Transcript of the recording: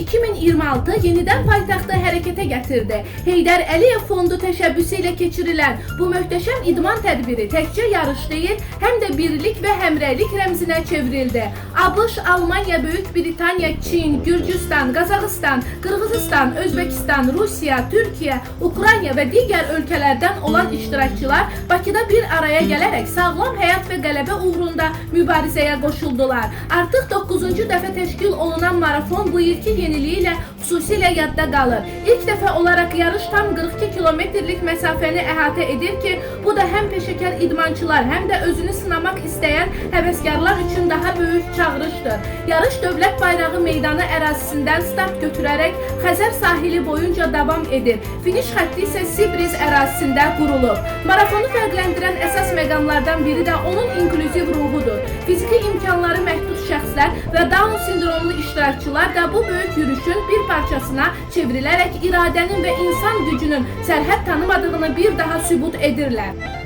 2026 yenidən paytaxtı hərəkətə gətirdi. Heydər Əliyev Fondu təşəbbüsü ilə keçirilən bu möhtəşəm idman tədbiri təkcə yarış deyil, həm də birlik və həmrəylik rəmzinə çevrildi. ABŞ, Almanya, Böyük Britaniya, Çin, Gürcüstan, Qazaxıstan, Qırğızistan, Özbəkistan, Rusiya, Türkiyə, Ukrayna və digər ölkələrdən olan iştirakçılar Bakıda bir araya gələrək sağlam həyat və qələbə uğrunda mübarizəyə qoşuldular. Artıq 9-cu dəfə təşkil olunan marafon bu ilki yeniliyi ilə xüsusilə yadda qalır. İlk dəfə olaraq yarış tam 42 kilometrlik məsafəni əhatə edir ki, bu da həm peşəkar idmançılar, həm də özünü sınamaq istəyən həvəskarlar üçün daha böyük çağırışdır. Yarış dövlət bayrağı meydanı ərazisindən start götürərək Xəzər sahili boyunca davam edir. Finiş xətti isə Sibriz ərazisində qurulub. Marafonu fərqləndirən əsas məqamlardan biri də onun inklüziv ruhudur. Fiziki imkanları məhdud şəxslər və Down sindromlu iştirakçılar da bu böyük yürüşün bir parçasına çevrilərək iradənin və insan gücünün sərhəd tanımadığını bir daha sübut edirlər.